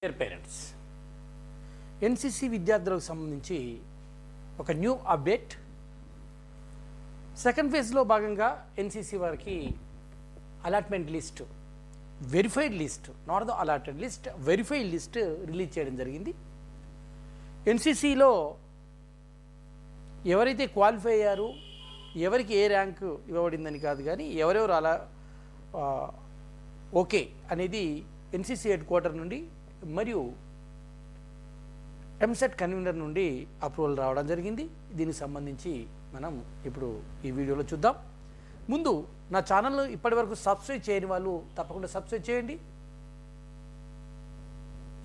Dear parents, NCC విద్యార్థులకు సంబంధించి ఒక న్యూ అప్డేట్. సెకండ్ ఫేజ్లో భాగంగా ఎన్సిసి వారికి allotment list, verified list, not the allotted list, verified list release చేయడం జరిగింది. ఎన్సిసిలో ఎవరైతే క్వాలిఫై అయ్యారు, ఎవరికి ఏ ర్యాంకు ఇవ్వబడిందని కాదు, కానీ ఎవరెవరు అలా ఓకే అనేది ఎన్సిసి హెడ్ క్వార్టర్ నుండి మరియు ఎంసెట్ కన్వీనర్ నుండి అప్రూవల్ రావడం జరిగింది. దీనికి సంబంధించి మనం ఇప్పుడు ఈ వీడియోలో చూద్దాం. ముందు నా ఛానల్ను ఇప్పటివరకు సబ్స్క్రైబ్ చేయని వాళ్ళు తప్పకుండా సబ్స్క్రైబ్ చేయండి.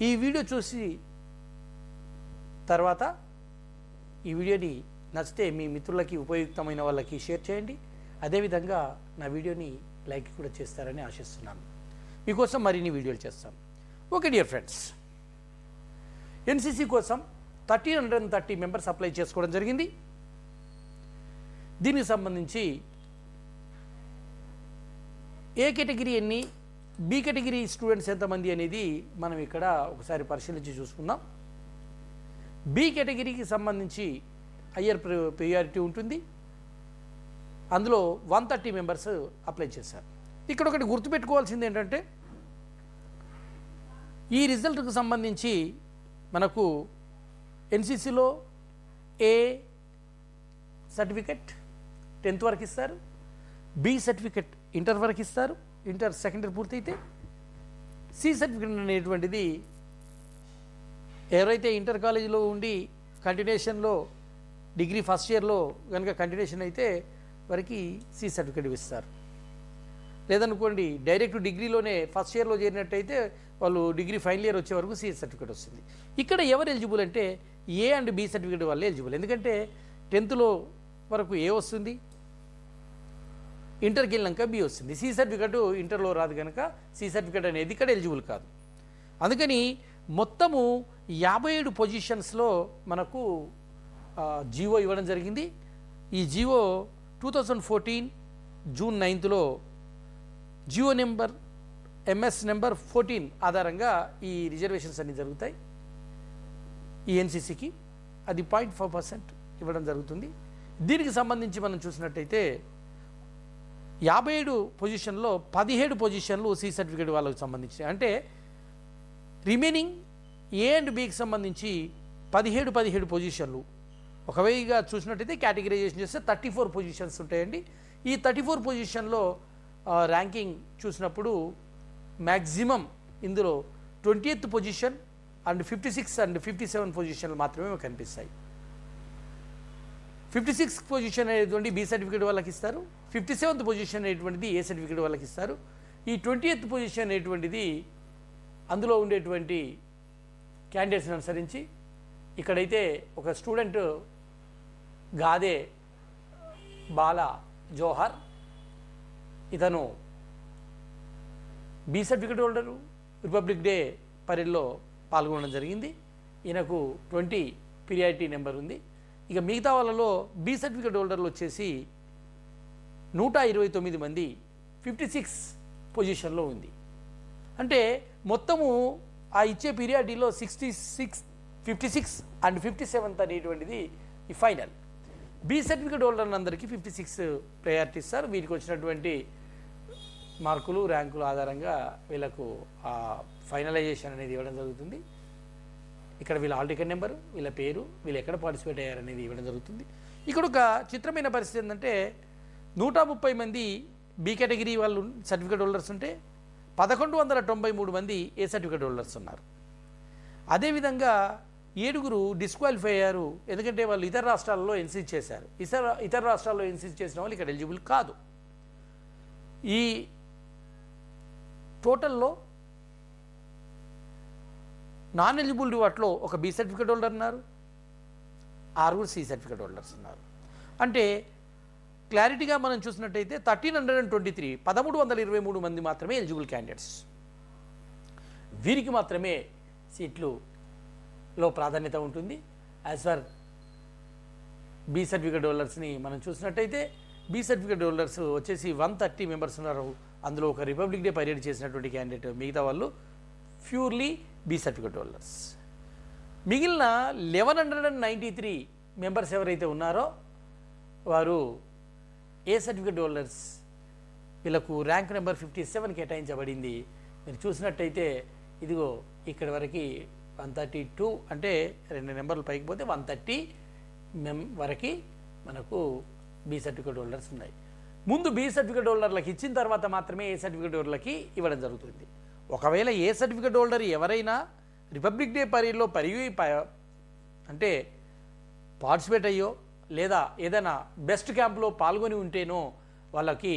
ఈ వీడియో చూసి తర్వాత ఈ వీడియోని నచ్చితే మీ మిత్రులకి ఉపయుక్తమైన వాళ్ళకి షేర్ చేయండి. అదేవిధంగా నా వీడియోని లైక్ కూడా చేస్తారని ఆశిస్తున్నాను. మీకోసం మరిన్ని వీడియోలు చేస్తాను. ఓకే డియర్ ఫ్రెండ్స్, ఎన్సిసి కోసం 1330 మెంబర్స్ అప్లై చేసుకోవడం జరిగింది. దీనికి సంబంధించి ఏ కేటగిరీ ఎన్ని, బి కేటగిరీ స్టూడెంట్స్ ఎంతమంది అనేది మనం ఇక్కడ ఒకసారి పరిశీలించి చూసుకుందాం. బి కేటగిరీకి సంబంధించి హయ్యర్ ప్రియారిటీ ఉంటుంది. అందులో 130 మెంబర్స్ అప్లై చేశారు. ఇక్కడ ఒకటి గుర్తుపెట్టుకోవాల్సింది ఏంటంటే, ఈ రిజల్ట్కు సంబంధించి మనకు ఎన్సిసిలో ఏ సర్టిఫికెట్ 10th వరకు ఇస్తారు, బి సర్టిఫికెట్ ఇంటర్ వరకు ఇస్తారు, ఇంటర్ సెకండరీ పూర్తయితే. సి సర్టిఫికెట్ అనేటువంటిది ఎవరైతే ఇంటర్ కాలేజీలో ఉండి కంటిన్యూషన్లో డిగ్రీ ఫస్ట్ ఇయర్లో కనుక కంటిన్యూషన్ అయితే వారికి సి సర్టిఫికెట్ ఇస్తారు. లేదనుకోండి డైరెక్ట్ డిగ్రీలోనే ఫస్ట్ ఇయర్లో చేరినట్టయితే వాళ్ళు డిగ్రీ ఫైనల్ ఇయర్ వచ్చే వరకు సి సర్టిఫికేట్ వస్తుంది. ఇక్కడ ఎవరు ఎలిజిబుల్ అంటే ఏ అండ్ బి సర్టిఫికేట్ వాళ్ళే ఎలిజిబుల్. ఎందుకంటే 10th వరకు ఏ వస్తుంది, ఇంటర్కి వెళ్ళినాక బి వస్తుంది. సి సర్టిఫికేట్ ఇంటర్లో రాదు కనుక సి సర్టిఫికేట్ అనేది ఇక్కడ ఎలిజిబుల్ కాదు. అందుకని మొత్తము 57 పొజిషన్స్లో మనకు జీవో ఇవ్వడం జరిగింది. ఈ GO 2014 June 9th GO number MS number 14 ఆధారంగా ఈ రిజర్వేషన్స్ అన్నీ జరుగుతాయి. ఈ ఎన్సిసికి అది 0.4% ఇవ్వడం జరుగుతుంది. దీనికి సంబంధించి మనం చూసినట్టయితే 57 పొజిషన్లో 17 పొజిషన్లు సి సర్టిఫికేట్ వాళ్ళకి సంబంధించి, అంటే రిమైనింగ్ ఏ అండ్ బికి సంబంధించి 17 పొజిషన్లు. ఒకవేళ చూసినట్టయితే కేటగిరైజేషన్ చేస్తే 34 పొజిషన్స్ ఉంటాయండి. ఈ 34 పొజిషన్లో ర్యాంకింగ్ చూసినప్పుడు మ్యాక్సిమం ఇందులో 20th పొజిషన్ అండ్ 56 అండ్ 57 పొజిషన్లు మాత్రమే కనిపిస్తాయి. 56 పొజిషన్ అనేటువంటి బి సర్టిఫికేట్ వాళ్ళకి ఇస్తారు, 57th పొజిషన్ అనేటువంటిది ఏ సర్టిఫికేట్ వాళ్ళకి ఇస్తారు. ఈ 20th పొజిషన్ అనేటువంటిది అందులో ఉండేటువంటి క్యాండిడేట్స్ని అనుసరించి, ఇక్కడైతే ఒక స్టూడెంట్ గాదే బాలా జోహార్, ఇతను B certificate holder, Republic Day పరేడ్లో పాల్గొనడం జరిగింది. ఈయనకు 20 ప్రియారిటీ నెంబర్ ఉంది. ఇక మిగతా వాళ్ళలో బి సర్టిఫికేట్ హోల్డర్లు వచ్చేసి 129 మంది 56 పొజిషన్లో ఉంది. అంటే మొత్తము ఆ ఇచ్చే పీరియాడిటీలో 66, 56 అండ్ 57 అనేటువంటిది ఈ ఫైనల్. బి సర్టిఫికేట్ హోల్డర్ అందరికీ 56 ప్రయారిటీ ఇస్తారు. వీరికి వచ్చినటువంటి మార్కులు, ర్యాంకులు ఆధారంగా వీళ్ళకు ఆ ఫైనలైజేషన్ అనేది ఇవ్వడం జరుగుతుంది. ఇక్కడ వీళ్ళ హాల్ టికెట్ నెంబరు, వీళ్ళ పేరు, వీళ్ళు ఎక్కడ పార్టిసిపేట్ అయ్యారనేది ఇవ్వడం జరుగుతుంది. ఇక్కడ ఒక చిత్రమైన పరిస్థితి ఏంటంటే 130 మంది బి కేటగిరీ వాళ్ళు సర్టిఫికేట్ హోల్డర్స్ ఉంటే 1193 మంది ఏ సర్టిఫికేట్ హోల్డర్స్ ఉన్నారు. అదేవిధంగా 7 డిస్క్వాలిఫై అయ్యారు, ఎందుకంటే వాళ్ళు ఇతర రాష్ట్రాల్లో ఎన్సిసి చేశారు. ఇతర రాష్ట్రాల్లో ఎన్సిసి చేసిన వాళ్ళు ఇక్కడ ఎలిజిబుల్ కాదు. ఈ టోటల్లో నాన్ ఎలిజిబుల్ వాటిలో ఒక బి సర్టిఫికేట్ హోల్డర్ ఉన్నారు, 6 సి సర్టిఫికేట్ హోల్డర్స్ ఉన్నారు. అంటే క్లారిటీగా మనం చూసినట్టయితే 1323 1323 మంది మాత్రమే ఎలిజిబుల్ క్యాండిడేట్స్. వీరికి మాత్రమే సీట్లులో ప్రాధాన్యత ఉంటుంది. యాజ్ ఫర్ బి సర్టిఫికేట్ హోల్డర్స్ని మనం చూసినట్టయితే బి సర్టిఫికేట్ హోల్డర్స్ వచ్చేసి 130 మెంబర్స్ ఉన్నారు. అందులో ఒక రిపబ్లిక్ డే పరేడ్ చేసినటువంటి క్యాండిడేట్, మిగతా వాళ్ళు ప్యూర్లీ బి సర్టిఫికేట్ హోల్డర్స్. మిగిలిన 1193 మెంబర్స్ ఎవరైతే ఉన్నారో వారు ఏ సర్టిఫికేట్ హోల్డర్స్, వీళ్ళకు ర్యాంక్ నెంబర్ 57 కేటాయించబడింది. మీరు చూసినట్టయితే ఇదిగో ఇక్కడ వరకు 132 అంటే 2 నెంబర్లు పైకి పోతే 130 వరకు మనకు బి సర్టిఫికేట్ హోల్డర్స్ ఉన్నాయి. ముందు బి సర్టిఫికేట్ హోల్డర్లకు ఇచ్చిన తర్వాత మాత్రమే ఏ సర్టిఫికేట్ హోల్డర్లకి ఇవ్వడం జరుగుతుంది. ఒకవేళ ఏ సర్టిఫికేట్ హోల్డర్ ఎవరైనా రిపబ్లిక్ డే పరేడ్లో అంటే పార్టిసిపేట్ అయ్యో లేదా ఏదైనా బెస్ట్ క్యాంప్లో పాల్గొని ఉంటేనో వాళ్ళకి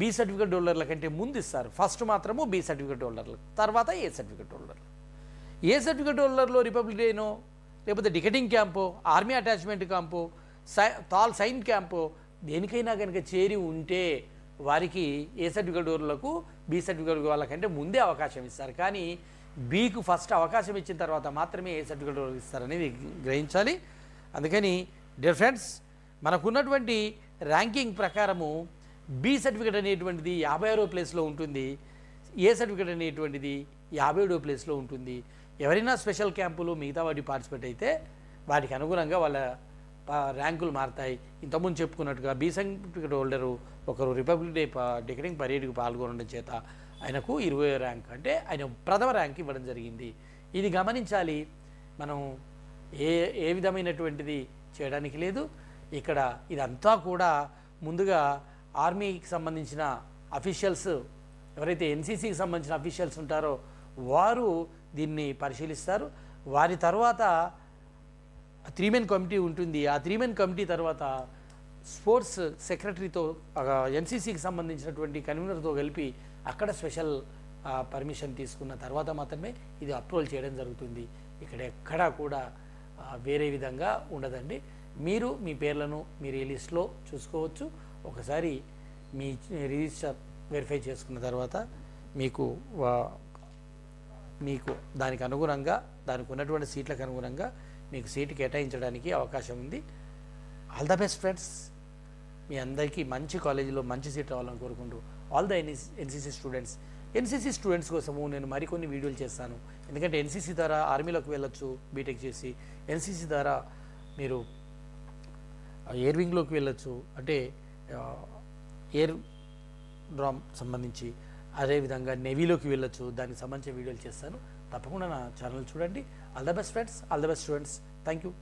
బి సర్టిఫికేట్ హోల్డర్ల కంటే ముందు ఇస్తారు. ఫస్ట్ మాత్రము బి సర్టిఫికేట్ హోల్డర్లు, తర్వాత ఏ సర్టిఫికేట్ హోల్డర్లు. ఏ సర్టిఫికేట్ హోల్డర్లో రిపబ్లిక్ డేనో లేకపోతే డికెటింగ్ క్యాంపో, ఆర్మీ అటాచ్మెంట్ క్యాంపో, తాల్ సైన్ క్యాంపో దేనికైనా కనుక చేరి ఉంటే వారికి ఏ సర్టిఫికేట్ హోల్డర్లకు బి సర్టిఫికేట్ వాళ్ళకంటే ముందే అవకాశం ఇస్తారు. కానీ బీకు ఫస్ట్ అవకాశం ఇచ్చిన తర్వాత మాత్రమే ఏ సర్టిఫికేట్ హోల్డర్ ఇస్తారనేది గ్రహించాలి. అందుకని డియర్ ఫ్రెండ్స్, మనకున్నటువంటి ర్యాంకింగ్ ప్రకారము బి సర్టిఫికేట్ అనేటువంటిది 56వ ప్లేస్లో ఉంటుంది, ఏ సర్టిఫికేట్ అనేటువంటిది 57వ ప్లేస్లో ఉంటుంది. ఎవరైనా స్పెషల్ క్యాంపులు మిగతా వాటి పార్టిసిపేట్ అయితే వాటికి అనుగుణంగా వాళ్ళ ర్యాంకులు మారుతాయి. ఇంతకుముందు చెప్పుకున్నట్టుగా బి సర్టిఫికేట్ హోల్డరు ఒకరు రిపబ్లిక్ డే డికెటింగ్ పరేడ్కి పాల్గొనడం చేత ఆయనకు 20వ ర్యాంక్ అంటే ఆయన ప్రథమ ర్యాంక్ ఇవ్వడం జరిగింది. ఇది గమనించాలి. మనం ఏ విధమైనటువంటిది చేయడానికి లేదు. ఇక్కడ ఇదంతా కూడా ముందుగా ఆర్మీకి సంబంధించిన అఫీషియల్స్, ఎవరైతే ఎన్సీసీకి సంబంధించిన అఫీషియల్స్ ఉంటారో వారు దీన్ని పరిశీలిస్తారు. వారి తర్వాత 3 మెన్ కమిటీ ఉంటుంది. ఆ 3 మెన్ కమిటీ తర్వాత స్పోర్ట్స్ సెక్రటరీతో, ఎన్సీసీకి సంబంధించినటువంటి కన్వీనర్తో కలిపి అక్కడ స్పెషల్ పర్మిషన్ తీసుకున్న తర్వాత మాత్రమే ఇది అప్రూవల్ చేయడం జరుగుతుంది. ఇక్కడ ఎక్కడా కూడా వేరే విధంగా ఉండదండి. మీరు మీ పేర్లను మీరు ఈ లిస్ట్లో చూసుకోవచ్చు. ఒకసారి మీ రిజిస్టర్ వెరిఫై చేసుకున్న తర్వాత మీకు దానికి అనుగుణంగా, దానికి ఉన్నటువంటి సీట్లకు అనుగుణంగా మీకు సీటు కేటాయించడానికి అవకాశం ఉంది. All the best friends. మీ అందరికీ మంచి కాలేజీలో మంచి సీట్ రావాలని కోరుకుంటూ ఆల్ ద ఎన్సీసీ స్టూడెంట్స్ కోసము నేను మరికొన్ని వీడియోలు చేస్తాను. ఎందుకంటే ఎన్సీసీ ద్వారా ఆర్మీలోకి వెళ్ళొచ్చు బీటెక్ చేసి, ఎన్సీసీ ద్వారా మీరు ఎయిర్ వింగ్లోకి వెళ్ళొచ్చు, అంటే ఎయిర్ డ్రామ్ సంబంధించి, అదేవిధంగా నేవీలోకి వెళ్ళొచ్చు. దానికి సంబంధించిన వీడియోలు చేస్తాను. తప్పకుండా నా ఛానల్ చూడండి. All the best friends, all the best students. Thank you.